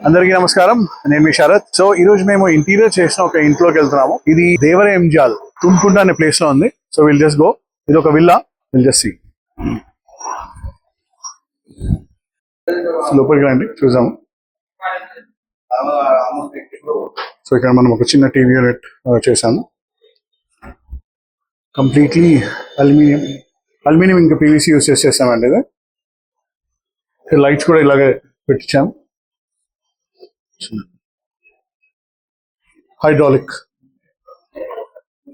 అందరికీ నమస్కారం. నేను మీ శరత్. సో ఈ రోజు మేము ఇంటీరియర్ చేసిన ఒక ఇంట్లోకి వెళ్తున్నాము. ఇది దేవర ఎంజాల్ తుంకుంట అనే ప్లేస్ లో ఉంది. So will just go. ఇది ఒక విల్లా. Will just see. లోపలికి రండి, చూసాము. సో ఇక్కడ మనం ఒక చిన్న టీవీ యూనిట్ చేసాము. కంప్లీట్లీ అల్యూమినియం ఇంకా పీవీసీ యూస్ చేసామండి. ఇది లైట్స్ కూడా ఇలాగే పెట్టించాము. హైడ్రాలిక్.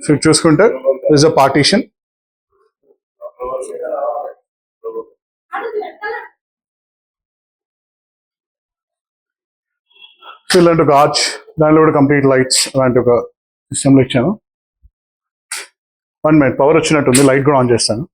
సో చూసుకుంటే దిస్ అ పార్టీషన్. సో ఇలాంటి ఒక ఆర్చ్, దానిలో కూడా కంప్లీట్ లైట్స్ అలాంటి ఒక సిస్టంలో ఇచ్చాను. 1 minute, పవర్ వచ్చినట్టుంది. లైట్ కూడా ఆన్ చేస్తాను.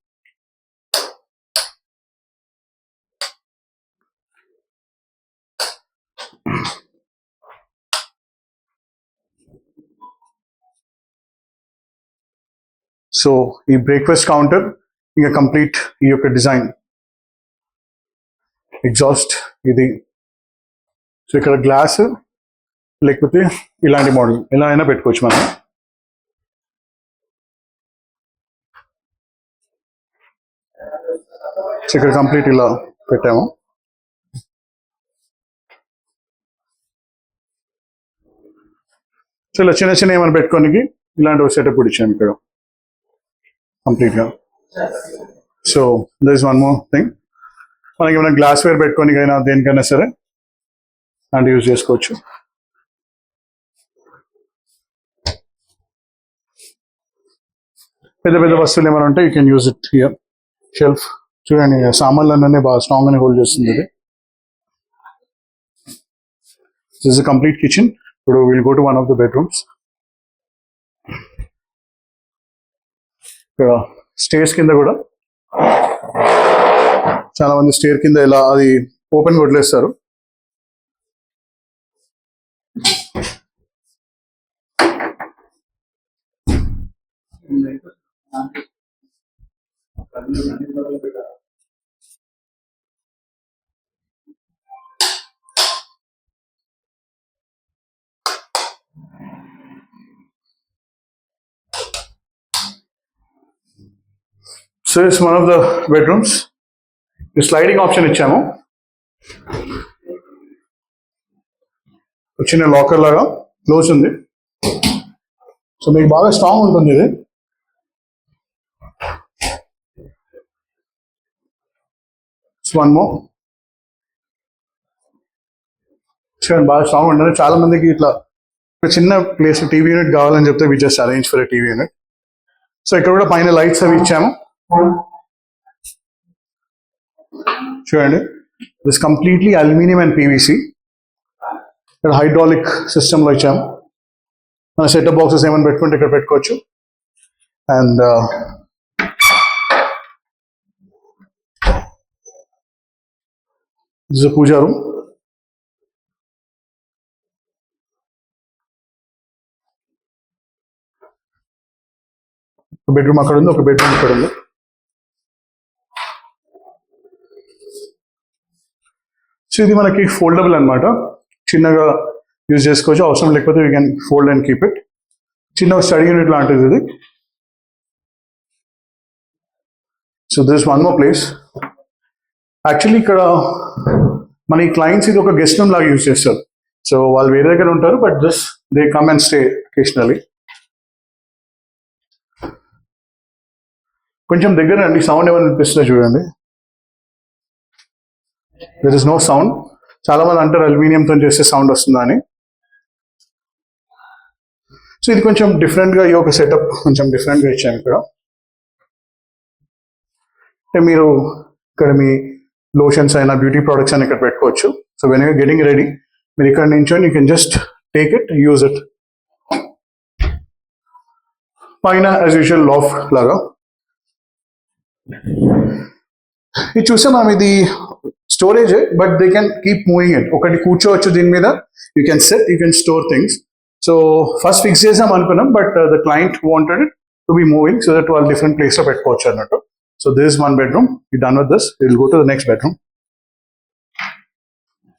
సో ఈ బ్రేక్ఫాస్ట్ కౌంటర్ ఇంకా కంప్లీట్ ఈ యొక్క డిజైన్. ఎగ్జాస్ట్ ఇది. సో ఇక్కడ గ్లాస్ లేకపోతే ఇలాంటి మోడల్ ఎలా అయినా పెట్టుకోవచ్చు మనం. సో ఇక్కడ కంప్లీట్ ఇలా పెట్టాము. సో ఇలా చిన్న చిన్న ఏమైనా పెట్టుకోనికి ఇలాంటి ఒక సెటప్ కూడా ఇచ్చాము ఇక్కడ కంప్లీట్ గా. So there is one more thing. మనకి ఏమైనా గ్లాస్ వేర్ పెట్టుకోనికైనా దేనికైనా సరే అంటే యూజ్ చేసుకోవచ్చు. పెద్ద పెద్ద వస్తువులు ఏమైనా ఉంటే you can use it here. Shelf చూడండి, సామాన్లన్నీ బాగా స్ట్రాంగ్ అని హోల్డ్ చేస్తుంది ఇది. This is complete kitchen. ఇప్పుడు will go to one of the bedrooms. ఇక్కడ స్టేర్స్ కింద కూడా చాలా మంది స్టేర్ కింద ఇలా అది ఓపెన్ వదిలేస్తారు. So it's one of the bedrooms. Sliding option ఇచ్చాము. చిన్న లాకర్ లాగా క్లోజ్ ఉంది. సో మీకు బాగా స్ట్రాంగ్ ఉంటుంది ఇది. One more. బాగా స్ట్రాంగ్ ఉంటుంది. చాలా మందికి ఇట్లా ఒక చిన్న ప్లేస్ టీవీ యూనిట్ కావాలని చెప్తే we just arrange for TV unit. So ఇక్కడ కూడా పైన లైట్స్ అవి ఇచ్చాము. చూడండి, this completely aluminium and PVC. ఇక్కడ హైడ్రాలిక్ సిస్టంలో ఇచ్చాము. మన సెటప్ బాక్సెస్ ఏమైనా పెట్టుకుంటే ఇక్కడ పెట్టుకోవచ్చు. And this is pooja room. ఒక బెడ్రూమ్ అక్కడ ఉంది, ఒక బెడ్రూమ్ ఇక్కడ ఉంది. సో ఇది మనకి ఫోల్డబుల్ అనమాట. చిన్నగా యూజ్ చేసుకోవచ్చు. అవసరం లేకపోతే we can fold and keep it. చిన్న స్టడీ యూనిట్ లాంటిది ఇది. So this one more place. Actually ఇక్కడ మన ఈ క్లయింట్స్ ఇది ఒక గెస్ట్ రూమ్ లాగా యూజ్ చేస్తారు. సో వాళ్ళు వేరే దగ్గర ఉంటారు, but this they come and stay occasionally. కొంచెం దగ్గర అండి, సౌండ్ ఏమైనా వినిపిస్తుందో చూడండి. There is no sound. చాలా మంది అంటారు అల్యూమినియంతో చేస్తే సౌండ్ వస్తుందా అని. సో ఇది కొంచెం డిఫరెంట్గా ఈ ఒక సెటప్ కొంచెం డిఫరెంట్గా ఇచ్చాను ఇక్కడ. అంటే మీరు ఇక్కడ మీ లోషన్స్ అయినా బ్యూటీ ప్రోడక్ట్స్ అయినా ఇక్కడ పెట్టుకోవచ్చు. So when you're getting ready మీరు ఇక్కడ నించొని you can just take it, use it. పైన యాజ్ యూజువల్ లాఫ్ట్ లాగా ఇది చూస్తే మనం ఇది storage, but they can keep moving it. ఒకటి కూర్చోవచ్చు దీని మీద, you can set, you can store things. So first fix చేసాం అనుకున్నాం, but the client wanted it to be moving so that వాళ్ళు డిఫరెంట్ ప్లేస్లో పెట్టుకోవచ్చు అన్నట్టు. So this is one bedroom. You done with this, will go to the next bedroom.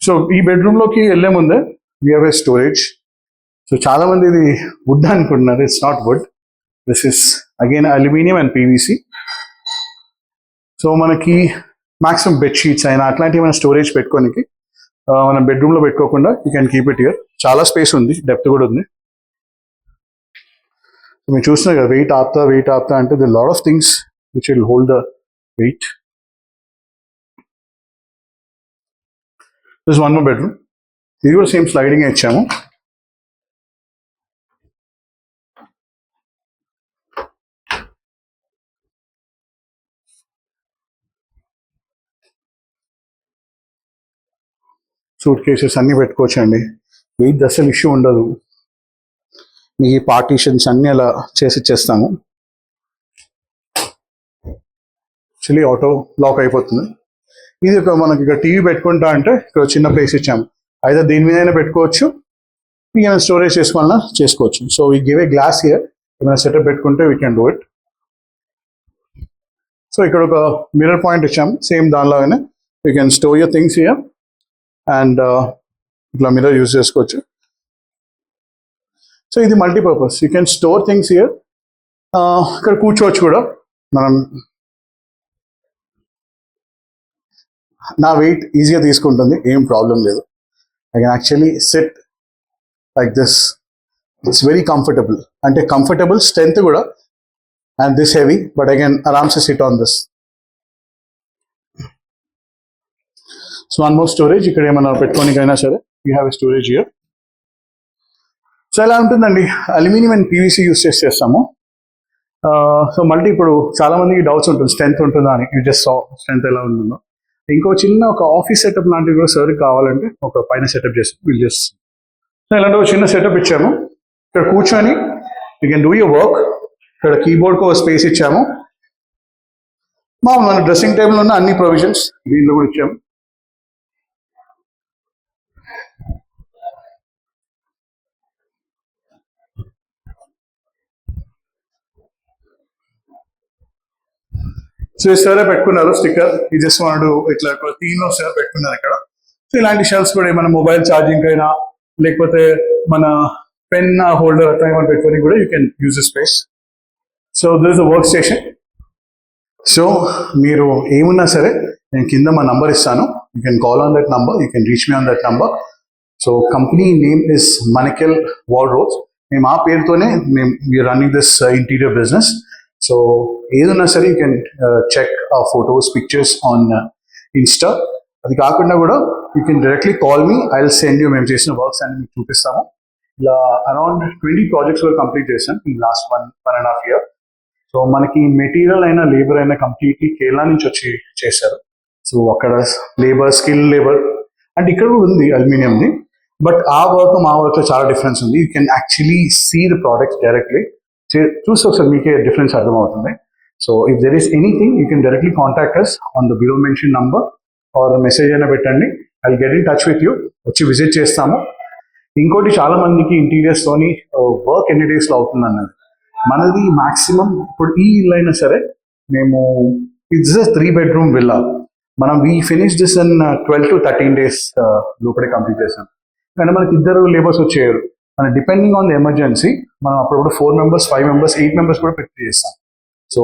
So ఈ బెడ్రూమ్లోకి వెళ్ళే ముందే we have a storage. So చాలా మంది ఇది వుడ్ అనుకుంటున్నారు, it's not wood, this is again aluminium and PVC. So మనకి maximum bedsheets అయినా అట్లాంటివి ఏమైనా స్టోరేజ్ పెట్టుకోనికి మనం బెడ్రూమ్లో పెట్టుకోకుండా you can keep it here. చాలా స్పేస్ ఉంది, డెప్త్ కూడా ఉంది. మీరు చూస్తున్నారు కదా, వెయిట్ ఆపుతా అంటే the lot of things which will hold the weight. This one more bedroom, ఇది కూడా సేమ్ స్లైడింగ్ ఇచ్చాము. సూట్ కేసెస్ అన్నీ పెట్టుకోవచ్చు అండి, వెయిట్ అసలు ఇష్యూ ఉండదు. మీ పార్టీషన్స్ అన్నీ అలా చేసి ఇచ్చేస్తాము. యాక్చువల్లీ ఆటో లాక్ అయిపోతుంది. ఇది ఒక మనకి ఇక్కడ టీవీ పెట్టుకుంటా అంటే ఇక్కడ చిన్న ప్లేస్ ఇచ్చాము, అయితే దీని మీద పెట్టుకోవచ్చు, ఏమైనా స్టోరేజ్ చేసుకోవాలన్నా చేసుకోవచ్చు. So we give a glass here, ఏమైనా సెటప్ పెట్టుకుంటే we can do it. So ఇక్కడ ఒక మిర్రర్ పాయింట్ ఇచ్చాము, సేమ్ దానిలాగానే you can store your things here and ఇట్లా మిర్రర్ యూజ్ చేసుకోవచ్చు. సో ఇది multipurpose, you can store things here. ఇక్కడ కూర్చోవచ్చు కూడా మనం. నా వెయిట్ ఈజీగా తీసుకుంటుంది, ఏం ప్రాబ్లం లేదు. I can actually sit like this, it's very comfortable. అంటే కంఫర్టబుల్, స్ట్రెంత్ కూడా, and this heavy, but I can ఆరామ్సే sit on this. So one more storage, ఇక్కడ ఏమైనా పెట్టుకోనికైనా సరే you have a storage here. So ఎలా ఉంటుందండి, అల్యూమినియం అండ్ పీవీసీ యూస్ చేస్తాము. సో మళ్ళీ ఇప్పుడు చాలా మందికి డౌట్స్ ఉంటుంది, స్ట్రెంత్ ఉంటుందా అని. యూ జస్ట్ సా స్ట్రెంత్ ఎలా ఉంటుందో. ఇంకో చిన్న ఒక ఆఫీస్ సెటప్ లాంటివి కూడా సార్ కావాలంటే ఒక పైన సెటప్ చేస్తాం, వీల్ చేస్తాం. సో ఇలాంటి ఒక చిన్న సెటప్ ఇచ్చాము, ఇక్కడ కూర్చొని you can do your work. ఇక్కడ కీబోర్డ్కి ఒక స్పేస్ ఇచ్చాము. మన డ్రెస్సింగ్ టేబుల్ ఉన్న అన్ని ప్రొవిజన్స్ దీంట్లో కూడా ఇచ్చాము. సో సార్ పెట్టుకున్నారు స్టిక్కర్, ఈ జస్ట్ వాడు ఇట్లా థీమ్ లో సార్ పెట్టుకున్నారు ఇక్కడ. సో ఇలాంటి షెల్ఫ్స్ కూడా ఏమైనా మొబైల్ ఛార్జింగ్ అయినా లేకపోతే మన పెన్ హోల్డర్ అట్లా ఏమైనా పెట్టుకొని కూడా you can use the space. So this the work station. So మీరు ఏమున్నా సరే నేను కింద మా నంబర్ ఇస్తాను, you can call on that number, you can reach me on that number. So company name is మణికెల్ వార్డ్రోబ్స్. మేము ఆ పేరుతోనే మేము running this interior business. So ఏదన్నా సరే యూ కెన్ చెక్ ఆ ఫొటోస్, పిక్చర్స్ ఆన్ ఇన్స్టా. అది కాకుండా కూడా you can directly call me, I will send you మేము చేసిన వర్క్స్ అన్ని మీకు చూపిస్తాము. ఇలా అరౌండ్ 20 ప్రాజెక్ట్స్ కూడా కంప్లీట్ చేశాను ఇన్ లాస్ట్ 1.5 year. సో మనకి మెటీరియల్ అయినా లేబర్ అయినా కంప్లీట్లీ కేరళ నుంచి వచ్చి చేశారు. సో అక్కడ లేబర్, స్కిల్ లేబర్, అండ్ ఇక్కడ కూడా ఉంది అల్యూమినియంది, బట్ ఆ వర్క్ మా వర్క్ చాలా డిఫరెన్స్ ఉంది. You can actually see the products directly, చూసి ఒకసారి మీకే డిఫరెన్స్ అర్థమవుతుంది. So if there is anything you can directly contact us on the below mention number or message అయినా పెట్టండి, I will get in touch with you, వచ్చి visit చేస్తాము. ఇంకోటి చాలా మందికి ఇంటీరియర్స్ తోని వర్క్ ఎన్ని డేస్ లో అవుతుంది అన్నది. మనది మాక్సిమం ఇప్పుడు ఈ ఇల్లు అయినా సరే మేము ఇట్స్ 3 bedroom విల్లా, మనం we finish this in 12 to 13 days లోపలే కంప్లీట్ చేసాం. కానీ మనకి 2 లేబర్స్ వచ్చేయారు, మన డిపెండింగ్ ఆన్ ద ఎమర్జెన్సీ మనం అప్పుడప్పుడు 4 members, 5 members, 8 members కూడా పెట్టి చేస్తాం. సో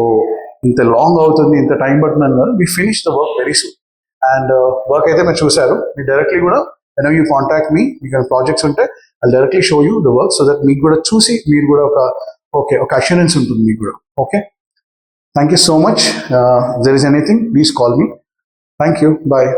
ఇంత లాంగ్ అవుతుంది, ఇంత టైం పడుతుంది అన్నారు, we finish the work very soon. And work అయితే మీరు చూసారు, మీరు డైరెక్ట్లీ కూడా whenever you contact me, మీకు ప్రాజెక్ట్స్ ఉంటే I'll directly show you the work so that మీకు కూడా చూసి మీరు కూడా ఒక అష్యూరెన్స్ ఉంటుంది మీకు కూడా. Okay, thank you so much. If there is anything, please call me. Thank you. Bye.